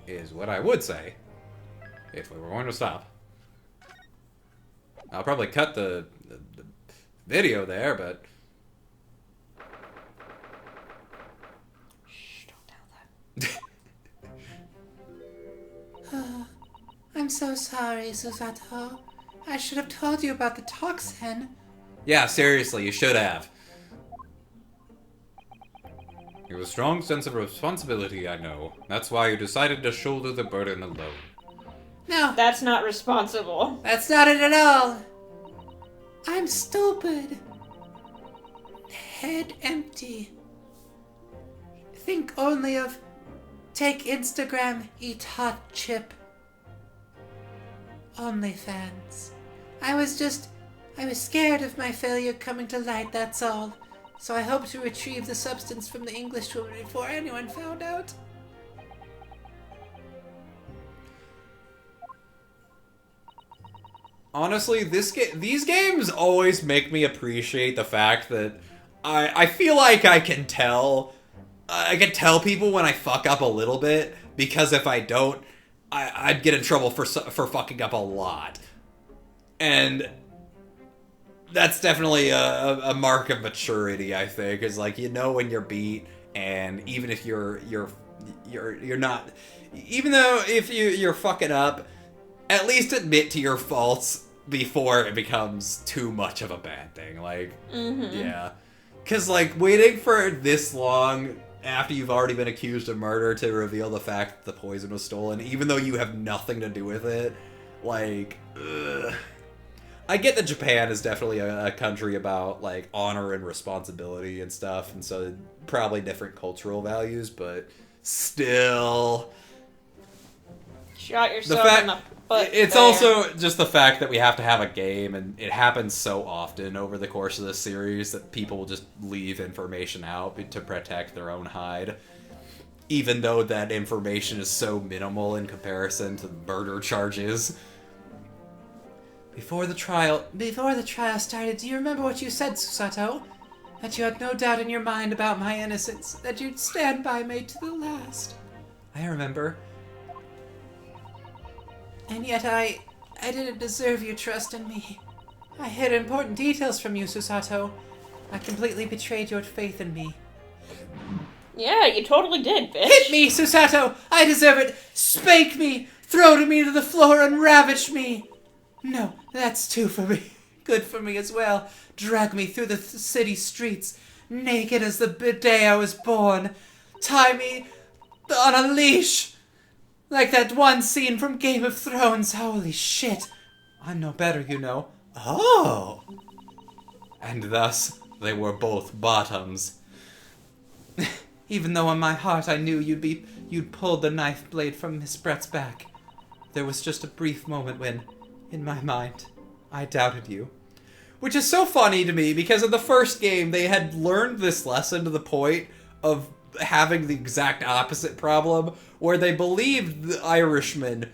is what I would say if we were going to stop. I'll probably cut the video there, but... Shh, don't tell them. I'm so sorry, Susato. I should have told you about the toxin. Yeah, seriously, you should have. You have a strong sense of responsibility, I know. That's why you decided to shoulder the burden alone. No. That's not responsible. That's not it at all. I'm stupid. Head empty. Think only of take Instagram, eat hot chip. OnlyFans. I was scared of my failure coming to light, that's all. So I hope to retrieve the substance from the Englishwoman before anyone found out. Honestly, these games always make me appreciate the fact that I feel like I can tell people when I fuck up a little bit, because if I don't, I'd get in trouble for fucking up a lot. And that's definitely a mark of maturity, I think, is like, you know when you're beat, and even if you're not, even though if you're fucking up, at least admit to your faults before it becomes too much of a bad thing. Like, yeah. Because, like, waiting for this long after you've already been accused of murder to reveal the fact that the poison was stolen, even though you have nothing to do with it, like, ugh. I get that Japan is definitely a country about, like, honor and responsibility and stuff, and so probably different cultural values, but still... Shot yourself in the butt. It's there. also just the fact that we have to have a game, and it happens so often over the course of this series that people will just leave information out to protect their own hide. Even though that information is so minimal in comparison to the murder charges. Before the trial started, do you remember what you said, Susato? That you had no doubt in your mind about my innocence, that you'd stand by me to the last. I remember. And yet I didn't deserve your trust in me. I hid important details from you, Susato. I completely betrayed your faith in me. Yeah, you totally did, bitch. Hit me, Susato! I deserve it! Spank me! Throw me to the floor and ravish me! No, that's too for me. Good for me as well. Drag me through the city streets, naked as the day I was born. Tie me on a leash. Like that one scene from Game of Thrones. Holy shit. I'm no better, you know. Oh. And thus, they were both bottoms. Even though in my heart I knew you'd pulled the knife blade from Miss Brett's back. There was just a brief moment when, in my mind, I doubted you. Which is so funny to me, because in the first game, they had learned this lesson to the point of having the exact opposite problem, where they believed the Irishman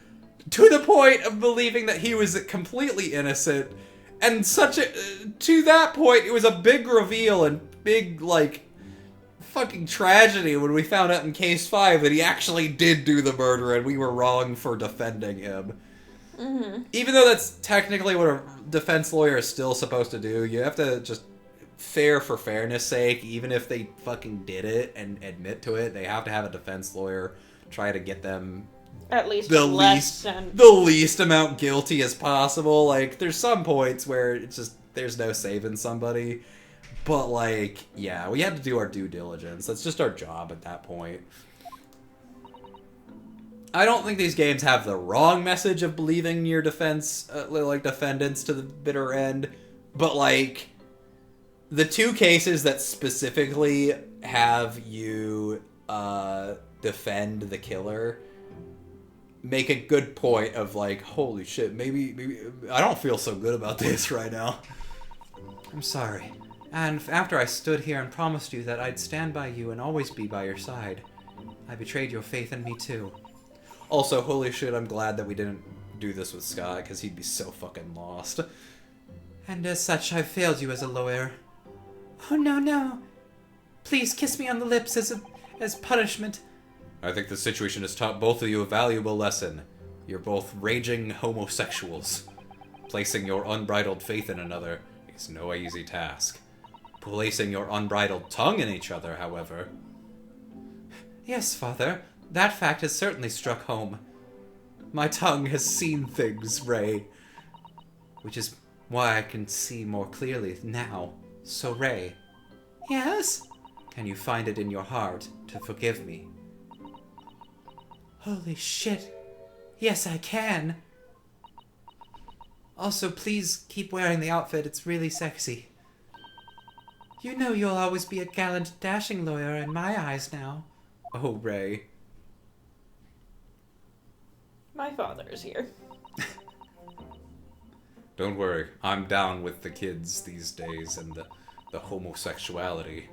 to the point of believing that he was completely innocent, and to that point, it was a big reveal and big, like, fucking tragedy when we found out in Case 5 that he actually did do the murder and we were wrong for defending him. Mm-hmm. Even though that's technically what a defense lawyer is still supposed to do, you have to just, fair for fairness sake, even if they fucking did it and admit to it, they have to have a defense lawyer try to get them at least the least amount guilty as possible. Like, there's some points where it's just, there's no saving somebody. But, like, yeah, we had to do our due diligence. That's just our job at that point. I don't think these games have the wrong message of believing your defendants to the bitter end. But, like, the two cases that specifically have you defend the killer make a good point of, like, holy shit, maybe I don't feel so good about this right now. I'm sorry. And after I stood here and promised you that I'd stand by you and always be by your side, I betrayed your faith in me too. Also, holy shit, I'm glad that we didn't do this with Scott, because he'd be so fucking lost. And as such, I've failed you as a lawyer. Oh, no. Please kiss me on the lips as punishment. I think the situation has taught both of you a valuable lesson. You're both raging homosexuals. Placing your unbridled faith in another is no easy task. Placing your unbridled tongue in each other, however... Yes, Father. That fact has certainly struck home. My tongue has seen things, Ray. Which is why I can see more clearly now. So, Ray... Yes? Can you find it in your heart to forgive me? Holy shit. Yes, I can. Also, please keep wearing the outfit. It's really sexy. You know you'll always be a gallant, dashing lawyer in my eyes now. Oh, Ray. My father is here. Don't worry. I'm down with the kids these days and the homosexuality.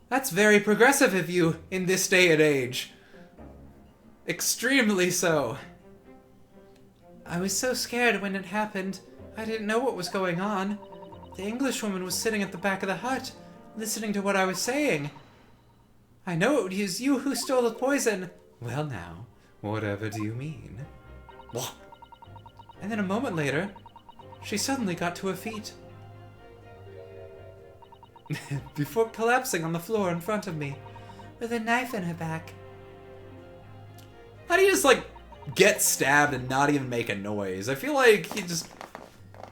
That's very progressive of you in this day and age. Extremely so. I was so scared when it happened. I didn't know what was going on. The Englishwoman was sitting at the back of the hut, listening to what I was saying. I know it was you who stole the poison. Well now, whatever do you mean? What? And then a moment later, she suddenly got to her feet. Before collapsing on the floor in front of me, with a knife in her back. How do you just, like, get stabbed and not even make a noise? I feel like you just...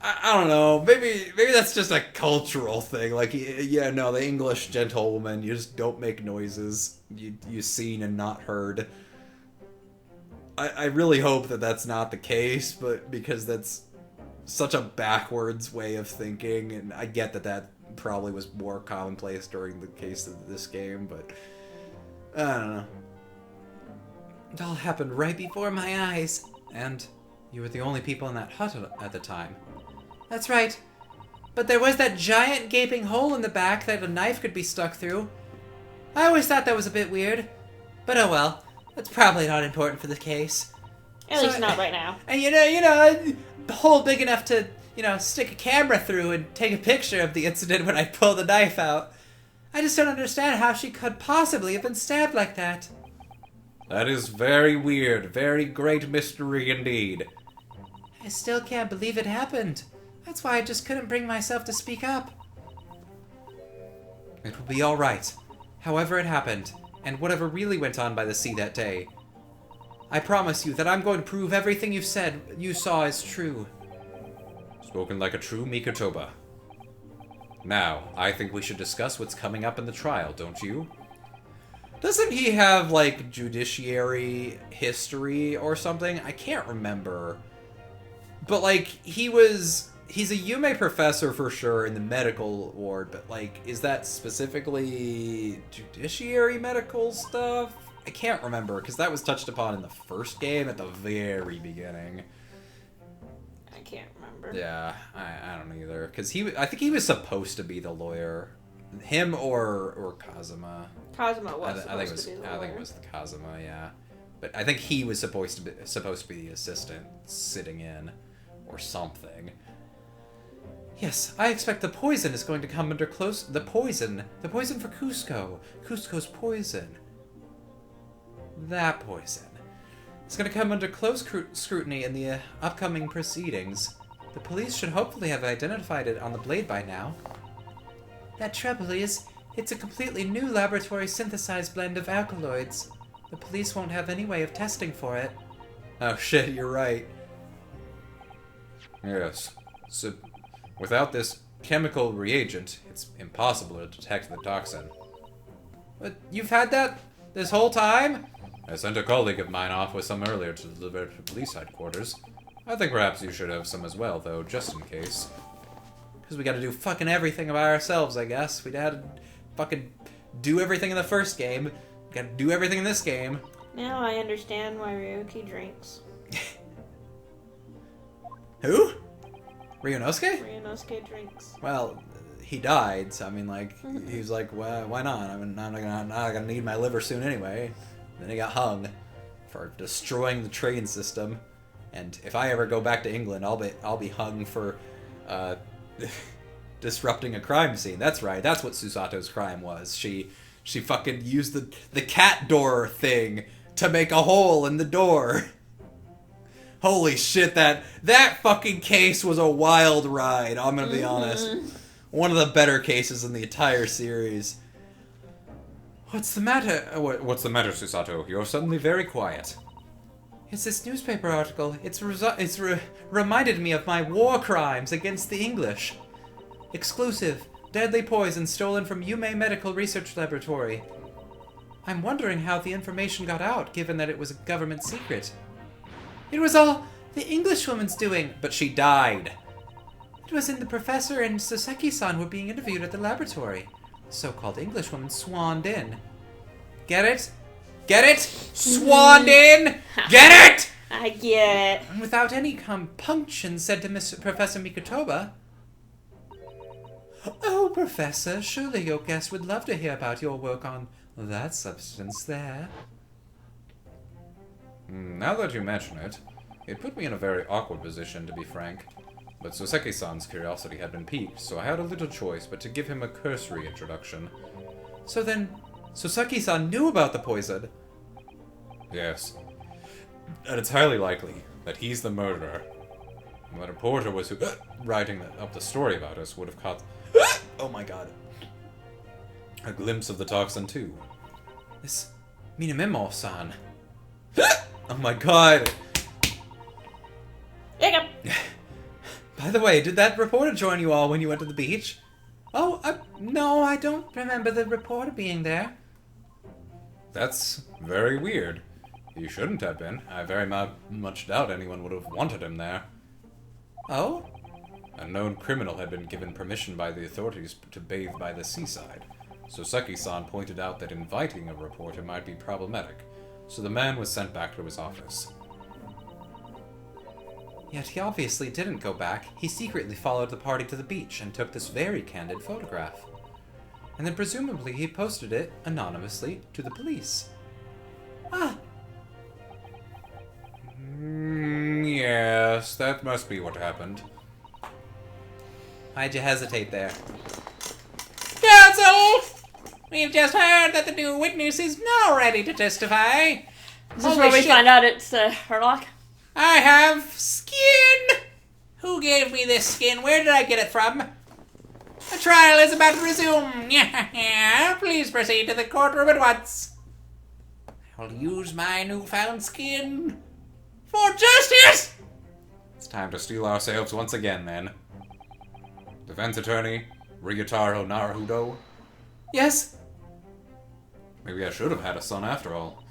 I don't know. Maybe that's just a cultural thing. Like, yeah, no, the English gentlewoman, you just don't make noises. You seen and not heard. I really hope that that's not the case, but because that's such a backwards way of thinking, and I get that probably was more commonplace during the case of this game, but I don't know. It all happened right before my eyes. And you were the only people in that hut at the time. That's right. But there was that giant gaping hole in the back that a knife could be stuck through. I always thought that was a bit weird. But oh well. That's probably not important for the case. At least not right now. And you know, a hole big enough to, stick a camera through and take a picture of the incident when I pulled the knife out. I just don't understand how she could possibly have been stabbed like that. That is very weird. Very great mystery indeed. I still can't believe it happened. That's why I just couldn't bring myself to speak up. It will be all right. However it happened, and whatever really went on by the sea that day. I promise you that I'm going to prove everything you saw is true. Spoken like a true Mikotoba. Now, I think we should discuss what's coming up in the trial, don't you? Doesn't he have, like, judiciary history or something? I can't remember. But, like, he's a Yume professor for sure in the medical ward, but, like, is that specifically judiciary medical stuff? I can't remember, because that was touched upon in the first game at the very beginning. I can't remember. Yeah, I don't either. Because I think he was supposed to be the lawyer. Him or Kazuma. Kazuma was I think it was the Kazuma, yeah. But I think he was supposed to be the assistant sitting in or something. Yes, I expect the poison is going to come under close... The poison for Cusco. Cusco's poison. That poison. It's going to come under close scrutiny in the upcoming proceedings. The police should hopefully have identified it on the blade by now. That trouble is, it's a completely new laboratory synthesized blend of alkaloids. The police won't have any way of testing for it. Oh shit, you're right. Yes. So, without this chemical reagent, it's impossible to detect the toxin. But you've had that this whole time? I sent a colleague of mine off with some earlier to deliver to police headquarters. I think perhaps you should have some as well, though, just in case. Because we gotta do fucking everything by ourselves, I guess. We had to fucking do everything in the first game. We gotta do everything in this game. Now I understand why Ryuki drinks. Who? Ryunosuke? Ryunosuke drinks. Well, he died, so I mean, like, he was like, well, why not? I mean, I'm not gonna need my liver soon anyway. Then he got hung for destroying the train system. And if I ever go back to England, I'll be hung for disrupting a crime scene. That's right. That's what Susato's crime was. She She fucking used the cat door thing to make a hole in the door. Holy shit, that fucking case was a wild ride, I'm gonna be honest. One of the better cases in the entire series. What's the matter? What's the matter, Susato? You're suddenly very quiet. It's this newspaper article. It's reminded me of my war crimes against the English. Exclusive. Deadly poison stolen from Yume Medical Research Laboratory. I'm wondering how the information got out, given that it was a government secret. It was all the Englishwoman's doing. But she died. It was in the professor and Soseki-san were being interviewed at the laboratory. The so-called Englishwoman swanned in. Get it? Get it? Swanned in? Get it? I get it. And without any compunction said to Professor Mikotoba, "Oh, Professor, surely your guest would love to hear about your work on that substance there." Now that you mention it, it put me in a very awkward position, to be frank. But Soseki-san's curiosity had been piqued, so I had a little choice but to give him a cursory introduction. So then, Soseki-san knew about the poison? Yes. And it's highly likely that he's the murderer. The reporter was who writing up the story about us would have caught oh my god, a glimpse of the toxin too. This Minamimo-san. Oh my god. Hiccup. By the way, did that reporter join you all when you went to the beach? Oh, no, I don't remember the reporter being there. That's very weird. He shouldn't have been. I very much doubt anyone would have wanted him there. Oh? A known criminal had been given permission by the authorities to bathe by the seaside. Soseki-san pointed out that inviting a reporter might be problematic, so the man was sent back to his office. Yet he obviously didn't go back. He secretly followed the party to the beach and took this very candid photograph. And then presumably he posted it anonymously to the police. Ah! Yes, that must be what happened. Why'd you hesitate there? Counsel! We've just heard that the new witness is now ready to testify. Is this Holy where we shit. find out it's Herlock? I have skin! Who gave me this skin? Where did I get it from? The trial is about to resume. Please proceed to the courtroom at once. I will use my newfound skin for justice! It's time to steel ourselves once again, then. Defense attorney, Ryutaro Naruhodo. Yes? Maybe I should have had a son after all.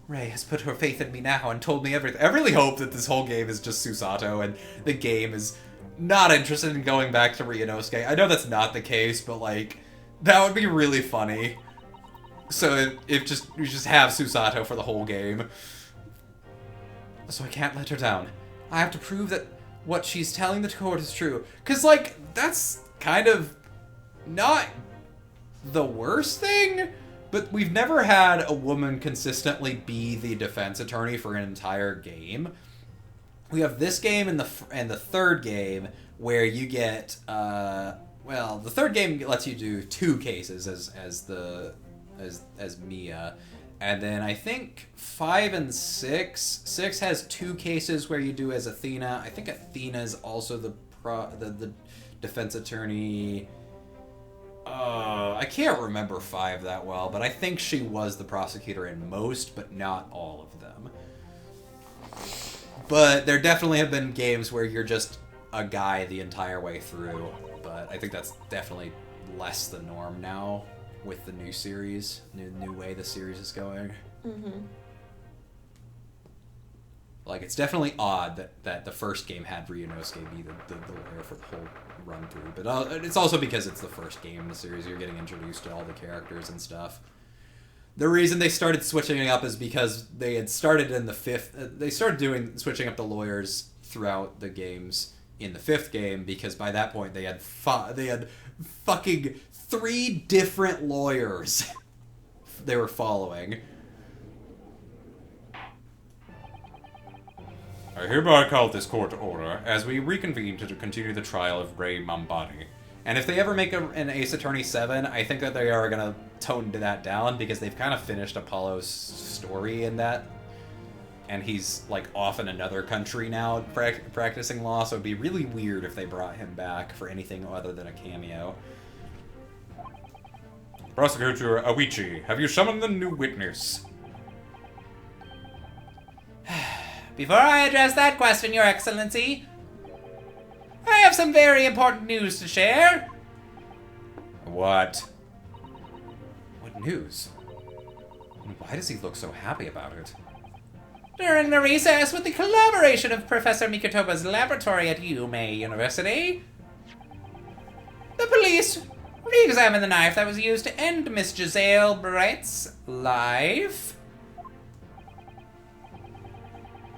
Ray has put her faith in me now and told me everything. I really hope that this whole game is just Susato and the game is not interested in going back to Ryunosuke. I know that's not the case, but like, that would be really funny. So if you just have Susato for the whole game. So I can't let her down. I have to prove that what she's telling the court is true. Cause like, that's kind of not the worst thing. But we've never had a woman consistently be the defense attorney for an entire game. We have this game and the third game where you get well, the third game lets you do 2 cases as Mia, and then I think 5 and 6 has 2 cases where you do as Athena. I think Athena is also the defense attorney. I can't remember 5 that well, but I think she was the prosecutor in most, but not all of them. But there definitely have been games where you're just a guy the entire way through, but I think that's definitely less the norm now with the new series, new way the series is going. Mm-hmm. Like, it's definitely odd that the first game had Ryunosuke be the lawyer for the whole run through, but it's also because it's the first game in the series. You're getting introduced to all the characters and stuff. The reason they started switching it up is because they had started in the 5th. They started switching up the lawyers throughout the games in the 5th game, because by that point they had fucking 3 different lawyers they were following. I hereby call this court to order as we reconvene to continue the trial of Ray Mambani, And if they ever make an Ace Attorney 7, I think that they are going to tone that down because they've kind of finished Apollo's story in that. And he's, like, off in another country now practicing law, so it'd be really weird if they brought him back for anything other than a cameo. Prosecutor Awichi, have you summoned the new witness? Before I address that question, Your Excellency, I have some very important news to share. What? What news? And why does he look so happy about it? During the recess, with the collaboration of Professor Mikotoba's laboratory at Yume University, the police re-examined the knife that was used to end Miss Giselle Bright's life.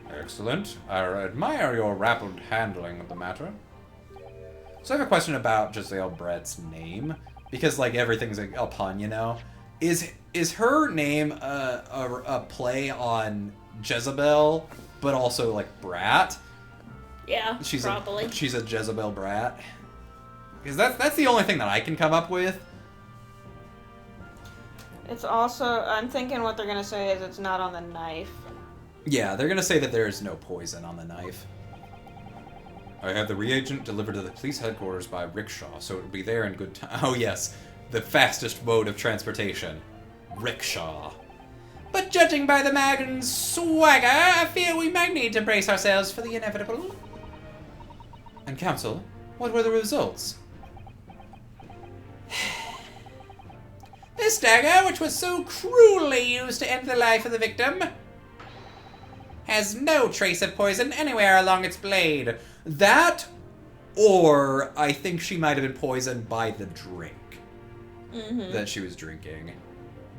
Excellent. I admire your rapid handling of the matter. So I have a question about Giselle Brett's name, because like everything's a pun, you know. Is her name a play on Jezebel, but also like brat? Yeah, probably. She's a Jezebel brat. Because that's the only thing that I can come up with. It's also, I'm thinking what they're gonna say is it's not on the knife. Yeah, they're gonna say that there is no poison on the knife. I have the reagent delivered to the police headquarters by rickshaw, so it will be there in good time. Oh yes, the fastest mode of transportation. Rickshaw. But judging by the Magn's swagger, I fear we might need to brace ourselves for the inevitable. And counsel, what were the results? This dagger, which was so cruelly used to end the life of the victim, has no trace of poison anywhere along its blade. That, or I think she might have been poisoned by the drink that she was drinking.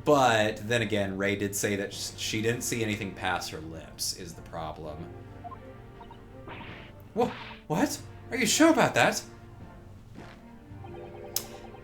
But then again, Ray did say that she didn't see anything past her lips, is the problem. What? Are you sure about that?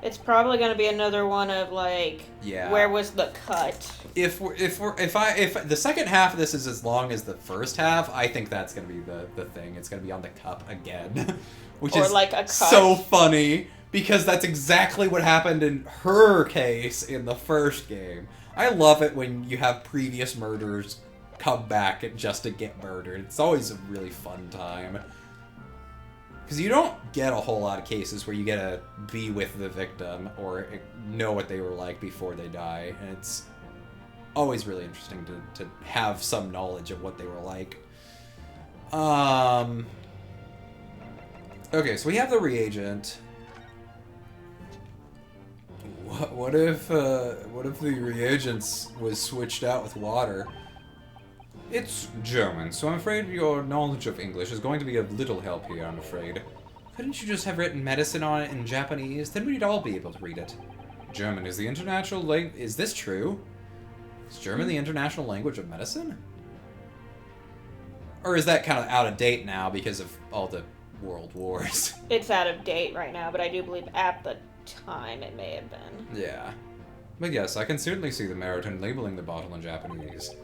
It's probably going to be another one of like, where was the cut? If the second half of this is as long as the first half, I think that's going to be the thing. It's going to be on the cup again, which is like a cut. So funny because that's exactly what happened in her case in the first game. I love it when you have previous murders come back just to get murdered. It's always a really fun time. Because you don't get a whole lot of cases where you get to be with the victim or know what they were like before they die. And it's always really interesting to have some knowledge of what they were like. Okay, so we have the reagent. What if the reagents was switched out with water? It's German, so I'm afraid your knowledge of English is going to be of little help here, I'm afraid. Couldn't you just have written medicine on it in Japanese? Then we'd all be able to read it. German is the international language. Is this true? Is German the international language of medicine? Or is that kind of out of date now because of all the world wars? It's out of date right now, but I do believe at the time it may have been. Yeah. But yes, I can certainly see the merit in labeling the bottle in Japanese.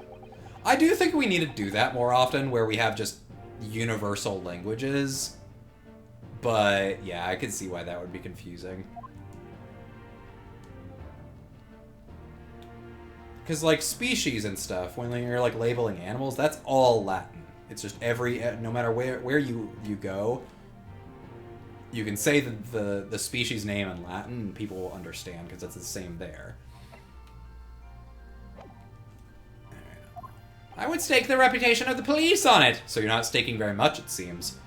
I do think we need to do that more often, where we have just universal languages. But, yeah, I can see why that would be confusing. Because, like, species and stuff, when you're, like, labeling animals, that's all Latin. It's just no matter where you go, you can say the species name in Latin, and people will understand, because it's the same there. I would stake the reputation of the police on it. So you're not staking very much, it seems.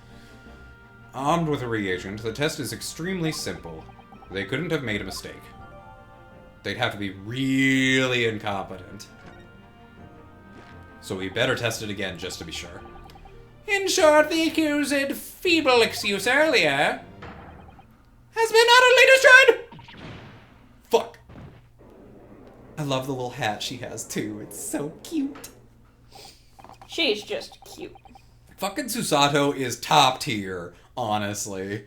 Armed with a reagent, the test is extremely simple. They couldn't have made a mistake. They'd have to be really incompetent. So we better test it again, just to be sure. In short, the accused feeble excuse earlier has been utterly destroyed! Fuck. I love the little hat she has, too. It's so cute. She's just cute. Fucking Susato is top tier, honestly.